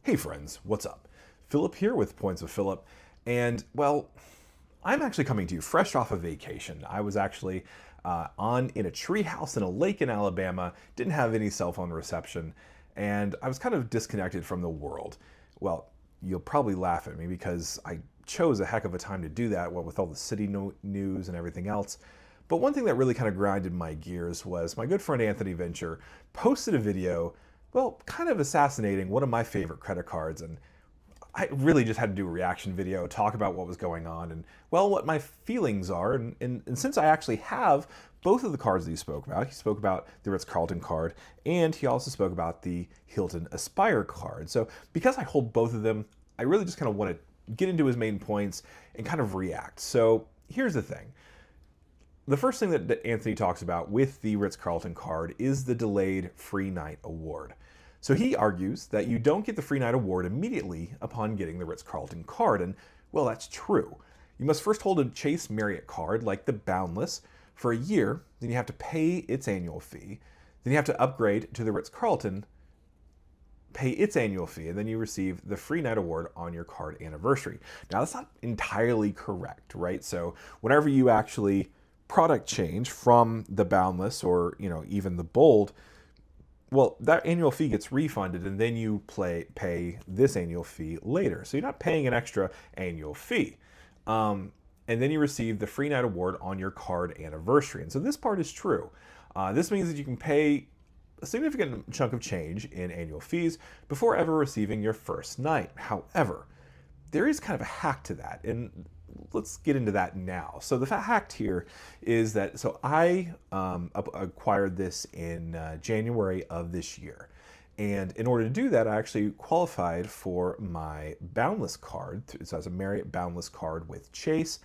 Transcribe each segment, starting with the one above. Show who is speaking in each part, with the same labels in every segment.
Speaker 1: Hey friends, what's up? Phillip here with Points with Phillip, and well, I'm actually coming to you fresh off of vacation. I was actually in a tree house in a lake in Alabama, didn't have any cell phone reception, and I was kind of disconnected from the world. Well, you'll probably laugh at me because I chose a heck of a time to do that, what with all the city news and everything else. But one thing that really kind of grinded my gears was my good friend Anthony Venture posted a video, well, kind of assassinating one of my favorite credit cards. And I really just had to do a reaction video, talk about what was going on and, well, what my feelings are. And since I actually have both of the cards that he spoke about the Ritz-Carlton card, and he also spoke about the Hilton Aspire card. So because I hold both of them, I really just kind of want to get into his main points and kind of react. So here's the thing. The first thing that Anthony talks about with the Ritz-Carlton card is the delayed free night award. So he argues that you don't get the free night award immediately upon getting the Ritz-Carlton card, and well, that's true. You must first hold a Chase Marriott card, like the Boundless, for a year, then you have to pay its annual fee, then you have to upgrade to the Ritz-Carlton, pay its annual fee, and then you receive the free night award on your card anniversary. Now, that's not entirely correct, right? So whenever you actually product change from the Boundless or even the Bold, well, that annual fee gets refunded and then you pay this annual fee later. So you're not paying an extra annual fee. And then you receive the free night award on your card anniversary. And so this part is true. This means that you can pay a significant chunk of change in annual fees before ever receiving your first night. However, there is kind of a hack to that, and let's get into that now. So the hack here is that, so I acquired this in January of this year. And in order to do that, I actually qualified for my Boundless card. So it's a Marriott Boundless card with Chase.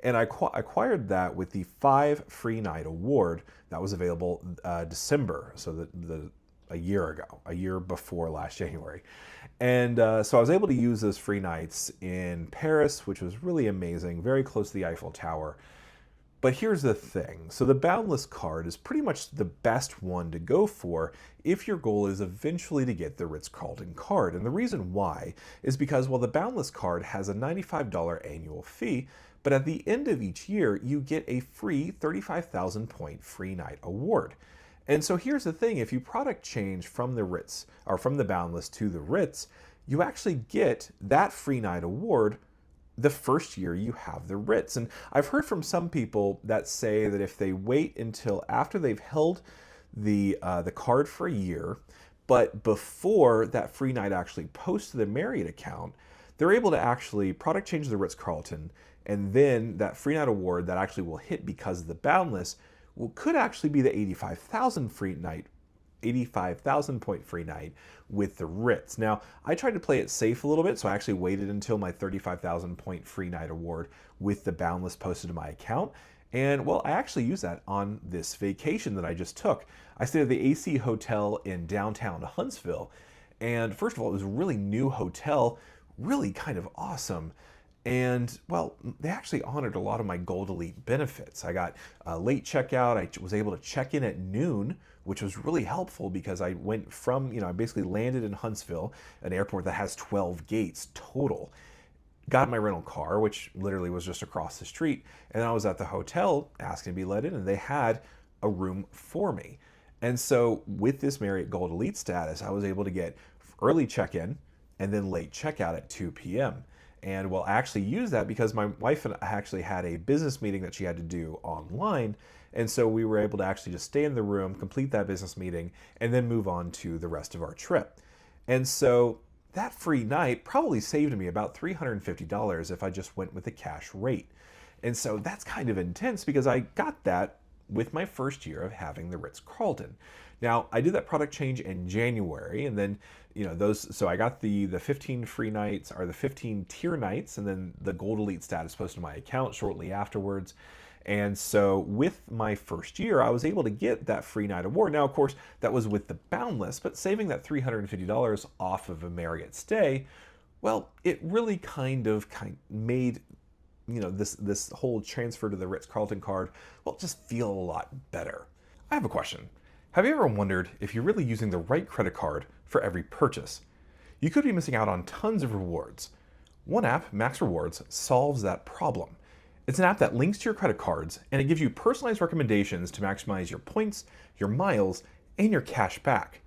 Speaker 1: And I acquired that with the 5 free night award that was available December, so a year before last January. And so I was able to use those free nights in Paris, which was really amazing, very close to the Eiffel Tower. But here's the thing. So the Boundless card is pretty much the best one to go for if your goal is eventually to get the Ritz-Carlton card. And the reason why is because, well, the Boundless card has a $95 annual fee, but at the end of each year, you get a free 35,000 point free night award. And so here's the thing, if you product change from the Ritz, or from the Boundless to the Ritz, you actually get that free night award the first year you have the Ritz. And I've heard from some people that say that if they wait until after they've held the card for a year, but before that free night actually posts to the Marriott account, they're able to actually product change the Ritz-Carlton, and then that free night award that actually will hit because of the Boundless could actually be the 85,000 point free night with the Ritz. Now, I tried to play it safe a little bit, so I actually waited until my 35,000 point free night award with the Boundless posted to my account. And well, I actually used that on this vacation that I just took. I stayed at the AC Hotel in downtown Huntsville. And first of all, it was a really new hotel, really kind of awesome. And well, they actually honored a lot of my Gold Elite benefits. I got a late checkout. I was able to check in at noon, which was really helpful because I went from, I basically landed in Huntsville, an airport that has 12 gates total. Got my rental car, which literally was just across the street. And then I was at the hotel asking to be let in, and they had a room for me. And so with this Marriott Gold Elite status, I was able to get early check-in and then late checkout at 2 p.m. And well, I actually used that because my wife and I actually had a business meeting that she had to do online. And so we were able to actually just stay in the room, complete that business meeting, and then move on to the rest of our trip. And so that free night probably saved me about $350 if I just went with the cash rate. And so that's kind of intense because I got that with my first year of having the Ritz-Carlton. Now, I did that product change in January, and then, so I got the 15 free nights, or the 15 tier nights, and then the Gold Elite status posted to my account shortly afterwards. And so with my first year, I was able to get that free night award. Now, of course, that was with the Boundless, but saving that $350 off of a Marriott stay, well, it really kind of made this whole transfer to the Ritz-Carlton card, well, just feel a lot better. I have a question. Have you ever wondered if you're really using the right credit card for every purchase? you could be missing out on tons of rewards. One app, MaxRewards, solves that problem. It's an app that links to your credit cards, and it gives you personalized recommendations to maximize your points, your miles, and your cash back.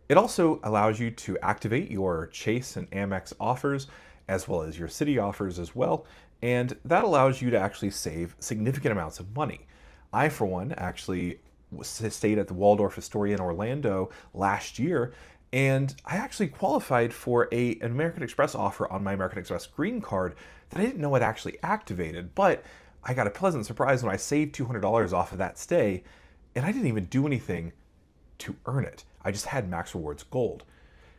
Speaker 1: It also allows you to activate your Chase and Amex offers, as well as your Citi offers as well, and that allows you to actually save significant amounts of money. I, for one, actually stayed at the Waldorf Astoria in Orlando last year, and I actually qualified for an American Express offer on my American Express Green Card that I didn't know it actually activated, but I got a pleasant surprise when I saved $200 off of that stay, and I didn't even do anything to earn it. I just had MaxRewards Gold.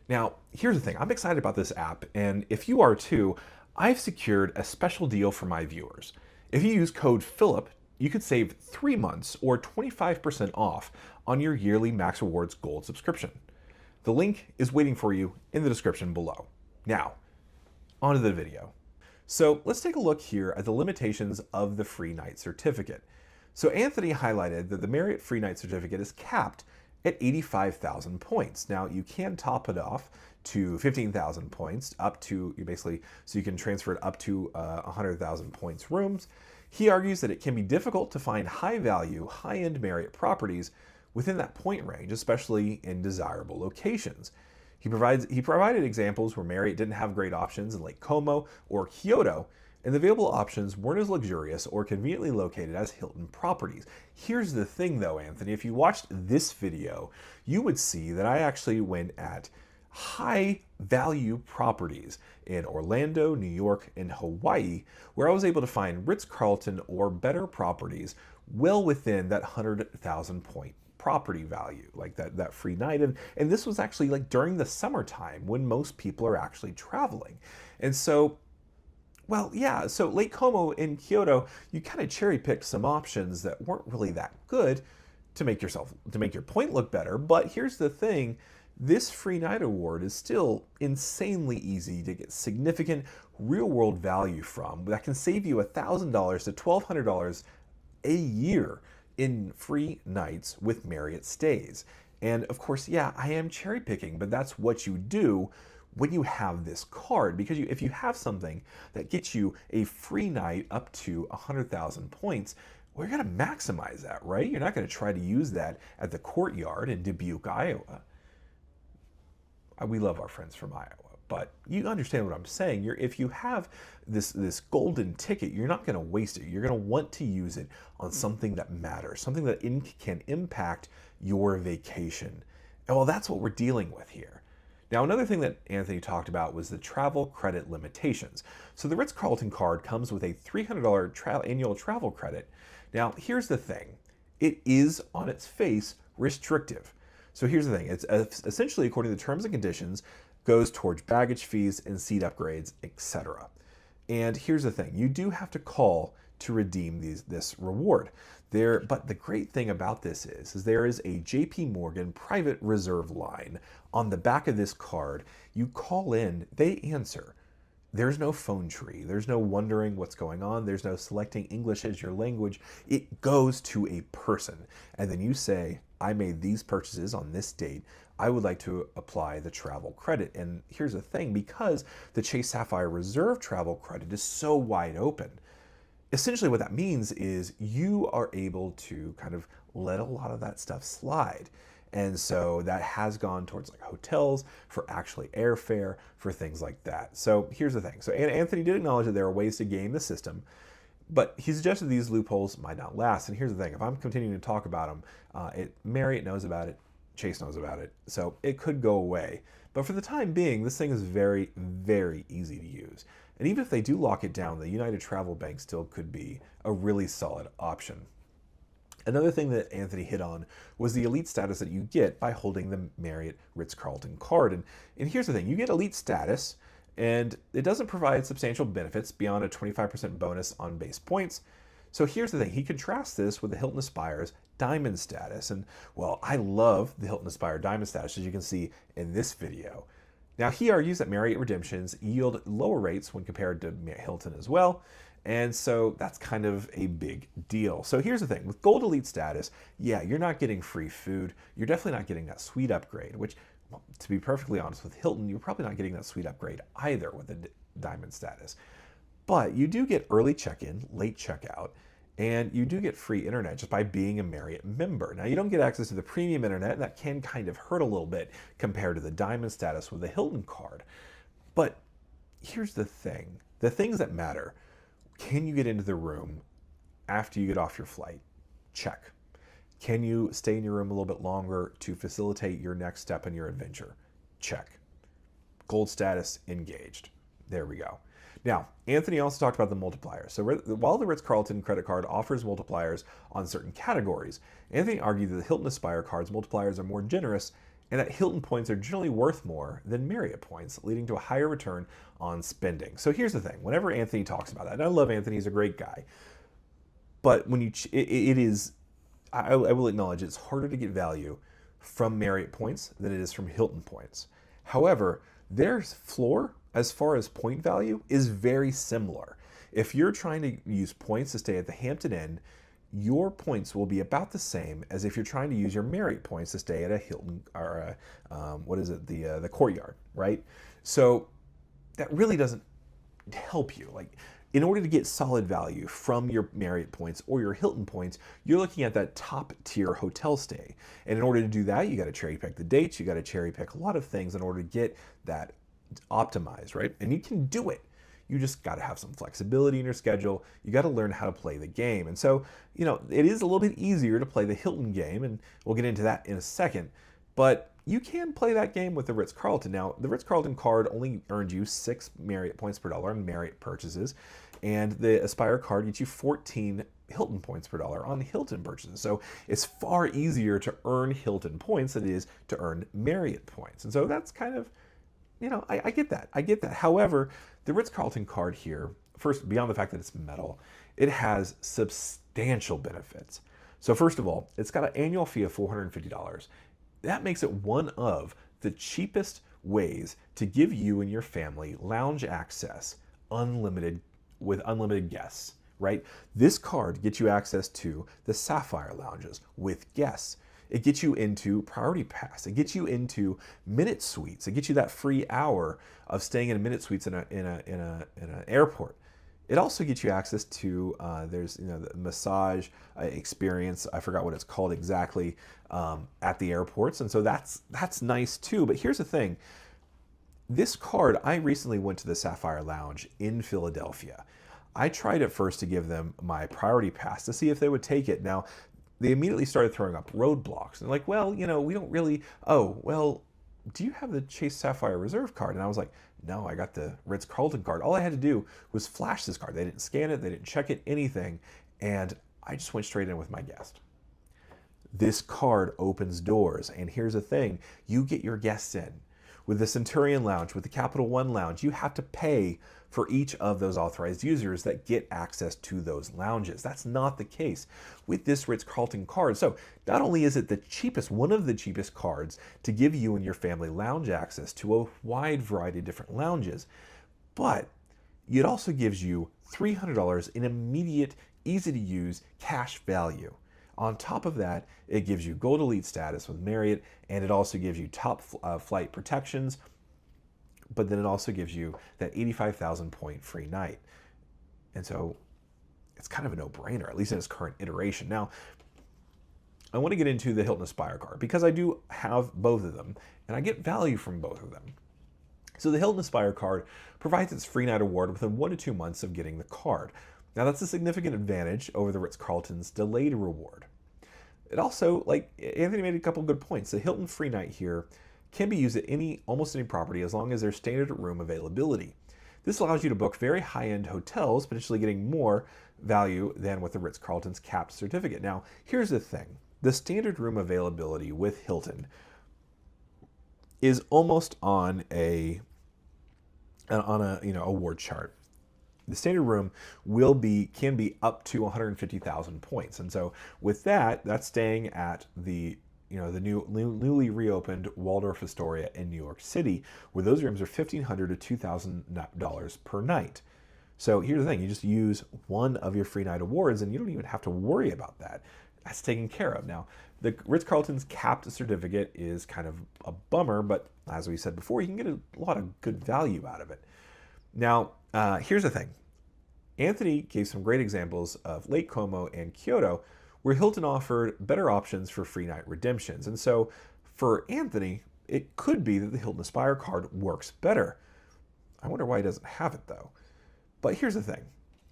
Speaker 1: Now, here's the thing. I'm excited about this app, and if you are too, I've secured a special deal for my viewers. If you use code Phillip, you could save 3 months or 25% off on your yearly MaxRewards Gold subscription. The link is waiting for you in the description below. Now, onto the video. So let's take a look here at the limitations of the free night certificate. So Anthony highlighted that the Marriott free night certificate is capped at 85,000 points. Now you can top it off to 15,000 points, up to so you can transfer it up to 100,000 points rooms. He argues that it can be difficult to find high value, high-end Marriott properties within that point range, especially in desirable locations. He provided examples where Marriott didn't have great options in Lake Como or Kyoto, and the available options weren't as luxurious or conveniently located as Hilton properties. Here's the thing though, Anthony, if you watched this video, you would see that I actually went at high value properties in Orlando, New York, and Hawaii, where I was able to find Ritz-Carlton or better properties well within that 100,000 point property value, like that free night. And this was actually like during the summertime when most people are actually traveling. And so, well, yeah, so Lake Como in Kyoto, you kind of cherry picked some options that weren't really that good to make your point look better. But here's the thing, this free night award is still insanely easy to get significant real world value from that can save you $1,000 to $1,200 a year in free nights with Marriott stays. And of course, yeah, I am cherry picking, but that's what you do when you have this card, because if you have something that gets you a free night up to 100,000 points, well, you're going to maximize that, right? You're not going to try to use that at the Courtyard in Dubuque, Iowa. We love our friends from Iowa, but you understand what I'm saying. If you have this golden ticket, you're not going to waste it. You're going to want to use it on something that matters, something that can impact your vacation. And well, that's what we're dealing with here. Now, another thing that Anthony talked about was the travel credit limitations. So the Ritz-Carlton card comes with a $300 annual travel credit. Now, here's the thing. It is, on its face, restrictive. So here's the thing. It's essentially, according to the terms and conditions, goes towards baggage fees and seat upgrades, etc. And here's the thing. You do have to call to redeem this reward. But the great thing about this is there is a JP Morgan private reserve line on the back of this card. You call in, they answer. There's no phone tree. There's no wondering what's going on. There's no selecting English as your language. It goes to a person. And then you say, I made these purchases on this date. I would like to apply the travel credit. And here's the thing, because the Chase Sapphire Reserve travel credit is so wide open, essentially what that means is you are able to kind of let a lot of that stuff slide. And so that has gone towards like hotels, for actually airfare, for things like that. So here's the thing. So Anthony did acknowledge that there are ways to game the system, but he suggested these loopholes might not last. And here's the thing. If I'm continuing to talk about them, Marriott knows about it, Chase knows about it, so it could go away. But for the time being, this thing is very, very easy to use. And even if they do lock it down, the United Travel Bank still could be a really solid option. Another thing that Anthony hit on was the elite status that you get by holding the Marriott Ritz-Carlton card. And here's the thing, you get elite status, and it doesn't provide substantial benefits beyond a 25% bonus on base points. So here's the thing, he contrasts this with the Hilton Aspire's diamond status. And well, I love the Hilton Aspire diamond status, as you can see in this video. Now, he argues that Marriott redemptions yield lower rates when compared to Hilton as well. And so that's kind of a big deal. So here's the thing, with Gold Elite status, yeah, you're not getting free food. You're definitely not getting that suite upgrade, which, to be perfectly honest, with Hilton, you're probably not getting that suite upgrade either with the diamond status. But you do get early check-in, late checkout, and you do get free internet just by being a Marriott member. Now, you don't get access to the premium internet, and that can kind of hurt a little bit compared to the diamond status with the Hilton card. But here's the thing. The things that matter. Can you get into the room after you get off your flight? Check. Can you stay in your room a little bit longer to facilitate your next step in your adventure? Check. Gold status, engaged. There we go. Now, Anthony also talked about the multipliers. So while the Ritz-Carlton Credit Card offers multipliers on certain categories, Anthony argued that the Hilton Aspire card's multipliers are more generous and that Hilton points are generally worth more than Marriott points, leading to a higher return on spending. So here's the thing. Whenever Anthony talks about that, and I love Anthony, he's a great guy, but when I will acknowledge it's harder to get value from Marriott points than it is from Hilton points. However, their floor, as far as point value, is very similar. If you're trying to use points to stay at the Hampton Inn, your points will be about the same as if you're trying to use your Marriott points to stay at a Hilton or the Courtyard, right? So that really doesn't help you. Like, in order to get solid value from your Marriott points or your Hilton points, you're looking at that top tier hotel stay. And in order to do that, you got to cherry pick the dates, you got to cherry pick a lot of things in order to get that optimized, right? And you can do it. You just got to have some flexibility in your schedule. You got to learn how to play the game. And so, it is a little bit easier to play the Hilton game, and we'll get into that in a second. But you can play that game with the Ritz-Carlton. Now, the Ritz-Carlton card only earned you 6 Marriott points per dollar on Marriott purchases, and the Aspire card gets you 14 Hilton points per dollar on Hilton purchases. So it's far easier to earn Hilton points than it is to earn Marriott points. And so that's kind of, I get that. I get that. However, the Ritz-Carlton card here, first, beyond the fact that it's metal, it has substantial benefits. So first of all, it's got an annual fee of $450. That makes it one of the cheapest ways to give you and your family lounge access with unlimited guests, right? This card gets you access to the Sapphire lounges with guests. It gets you into Priority Pass. It gets you into Minute Suites. It gets you that free hour of staying in a Minute Suites in an airport. It also gets you access to there's the massage experience. I forgot what it's called exactly at the airports, and so that's nice too. But here's the thing: this card, I recently went to the Sapphire Lounge in Philadelphia. I tried at first to give them my Priority Pass to see if they would take it. Now, they immediately started throwing up roadblocks. And like, well, we don't really, do you have the Chase Sapphire Reserve card? And I was like, no, I got the Ritz-Carlton card. All I had to do was flash this card. They didn't scan it, they didn't check it, anything. And I just went straight in with my guest. This card opens doors. And here's the thing, you get your guests in. With the Centurion Lounge, with the Capital One Lounge, you have to pay for each of those authorized users that get access to those lounges. That's not the case with this Ritz-Carlton card. So not only is it the cheapest, one of the cheapest cards to give you and your family lounge access to a wide variety of different lounges, but it also gives you $300 in immediate, easy-to-use cash value. On top of that, it gives you Gold Elite status with Marriott, and it also gives you top flight protections, but then it also gives you that 85,000 point free night. And so it's kind of a no-brainer, at least in its current iteration. Now, I want to get into the Hilton Aspire card because I do have both of them, and I get value from both of them. So the Hilton Aspire card provides its free night award within 1 to 2 months of getting the card. Now, that's a significant advantage over the Ritz-Carlton's delayed reward. It also, like Anthony made a couple good points, the Hilton free night here can be used at almost any property as long as there's standard room availability. This allows you to book very high-end hotels, potentially getting more value than with the Ritz-Carlton's capped certificate. Now, here's the thing. The standard room availability with Hilton is almost on a award chart. The standard room can be up to 150,000 points, and so with that, that's staying at the newly reopened Waldorf Astoria in New York City, where those rooms are $1,500 to $2,000 per night. So here's the thing: you just use one of your free night awards, and you don't even have to worry about that. that's taken care of. Now, the Ritz-Carlton's capped certificate is kind of a bummer, but as we said before, you can get a lot of good value out of it. Now, here's the thing. Anthony gave some great examples of Lake Como and Kyoto, where Hilton offered better options for free night redemptions. And so for Anthony, it could be that the Hilton Aspire card works better. I wonder why he doesn't have it though. But here's the thing.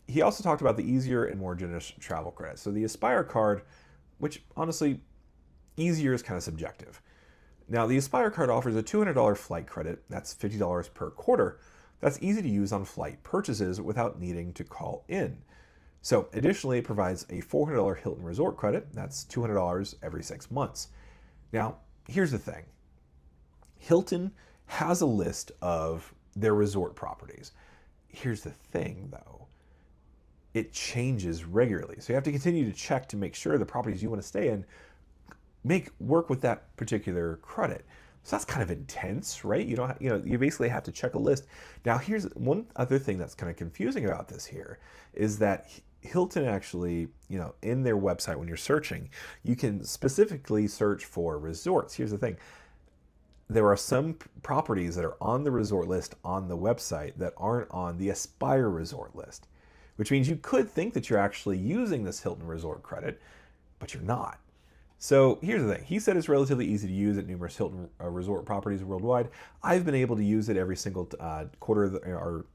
Speaker 1: He also talked about the easier and more generous travel credits. So the Aspire card, which honestly, easier is kind of subjective. Now, the Aspire card offers a $200 flight credit. That's $50 per quarter. That's easy to use on flight purchases without needing to call in. So additionally, it provides a $400 Hilton Resort credit. That's $200 every 6 months. Now, here's the thing. Hilton has a list of their resort properties. Here's the thing, though. It changes regularly. So you have to continue to check to make sure the properties you want to stay in work with that particular credit. So that's kind of intense, right? You basically have to check a list. Now, here's one other thing that's kind of confusing about this here is that Hilton actually, in their website, when you're searching, you can specifically search for resorts. Here's the thing. There are some properties that are on the resort list on the website that aren't on the Aspire resort list, which means you could think that you're actually using this Hilton resort credit, but you're not. So here's the thing. He said it's relatively easy to use at numerous Hilton resort properties worldwide. I've been able to use it every single quarter or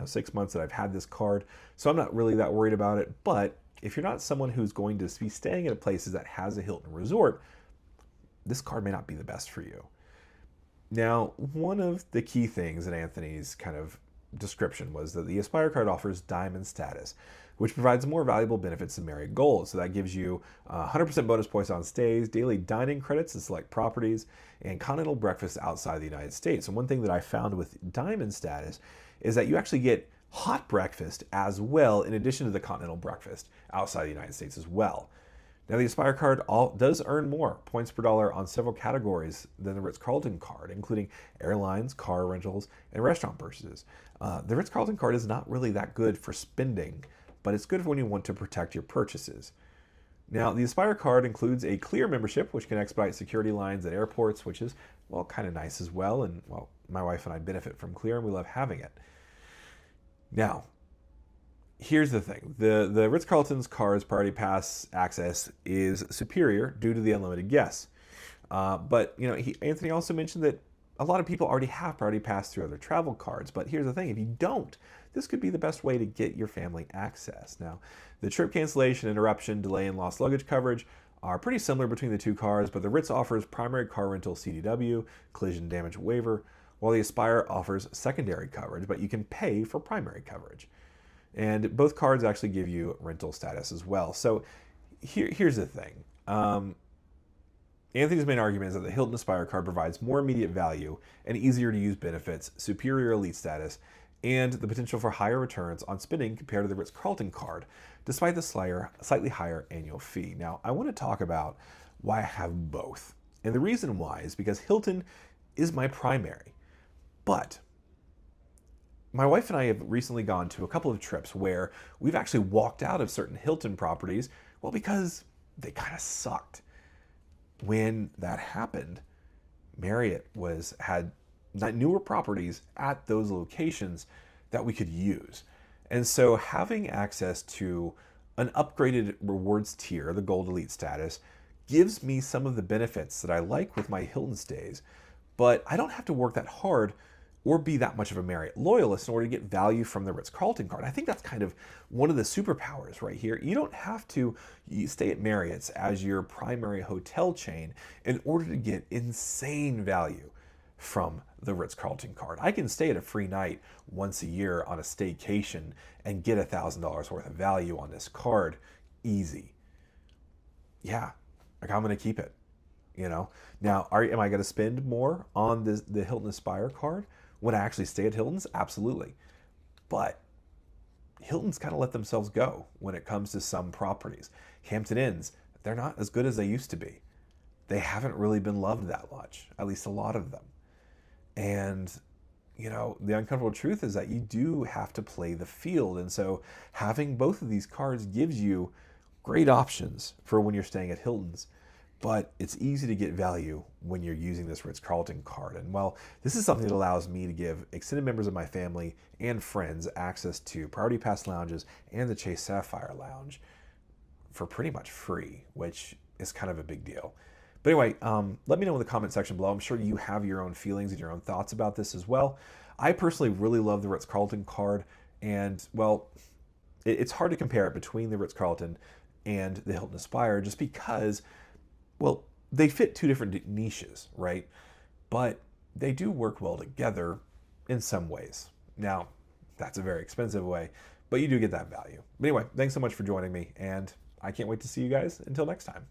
Speaker 1: 6 months that I've had this card, so I'm not really that worried about it. But if you're not someone who's going to be staying at places that has a Hilton resort, this card may not be the best for you. Now, one of the key things in Anthony's kind of description was that the Aspire card offers diamond status, which provides more valuable benefits than Marriott Gold. So that gives you 100% bonus points on stays, daily dining credits to select properties, and continental breakfast outside the United States. And one thing that I found with diamond status is that you actually get hot breakfast as well, in addition to the continental breakfast outside the United States as well. Now, the Aspire card does earn more points per dollar on several categories than the Ritz-Carlton card, including airlines, car rentals, and restaurant purchases. The Ritz-Carlton card is not really that good for spending, but it's good when you want to protect your purchases. Now, the Aspire card includes a Clear membership, which can expedite security lines at airports, which is, kind of nice as well. And, my wife and I benefit from Clear, and we love having it. Now, here's the thing. The Ritz-Carlton's card's Priority Pass access is superior due to the unlimited guests. But, Anthony also mentioned that a lot of people already have Priority Pass through other travel cards. But here's the thing. If you don't, this could be the best way to get your family access. Now, the trip cancellation, interruption, delay, and lost luggage coverage are pretty similar between the two cards, but the Ritz offers primary car rental CDW, collision damage waiver, while the Aspire offers secondary coverage, but you can pay for primary coverage. And both cards actually give you rental status as well. So here's the thing. Anthony's main argument is that the Hilton Aspire card provides more immediate value and easier to use benefits, superior elite status, and the potential for higher returns on spending compared to the Ritz-Carlton card, despite the slightly higher annual fee. Now, I want to talk about why I have both. And the reason why is because Hilton is my primary. But my wife and I have recently gone to a couple of trips where we've actually walked out of certain Hilton properties, because they kind of sucked. When that happened, Marriott had newer properties at those locations that we could use. And so having access to an upgraded rewards tier, the Gold Elite status, gives me some of the benefits that I like with my Hilton stays, but I don't have to work that hard or be that much of a Marriott loyalist in order to get value from the Ritz-Carlton card. I think that's kind of one of the superpowers right here. You don't have to stay at Marriott's as your primary hotel chain in order to get insane value from the Ritz-Carlton card. I can stay at a free night once a year on a staycation and get $1,000 worth of value on this card easy. Yeah, I'm going to keep it. Now, am I going to spend more on the Hilton Aspire card when I actually stay at Hilton's? Absolutely. But Hilton's kind of let themselves go when it comes to some properties. Hampton Inns, they're not as good as they used to be. They haven't really been loved that much, at least a lot of them. And, the uncomfortable truth is that you do have to play the field. And so having both of these cards gives you Great options for when you're staying at Hilton's, but it's easy to get value when you're using this Ritz-Carlton card. And well, this is something that allows me to give extended members of my family and friends access to Priority Pass lounges and the Chase Sapphire Lounge for pretty much free, which is kind of a big deal. But anyway, let me know in the comment section below. I'm sure you have your own feelings and your own thoughts about this as well. I personally really love the Ritz-Carlton card, and well, it's hard to compare it between the Ritz-Carlton and the Hilton Aspire just because, well, they fit two different niches, right? But they do work well together in some ways. Now, that's a very expensive way, but you do get that value. But anyway, thanks so much for joining me, and I can't wait to see you guys until next time.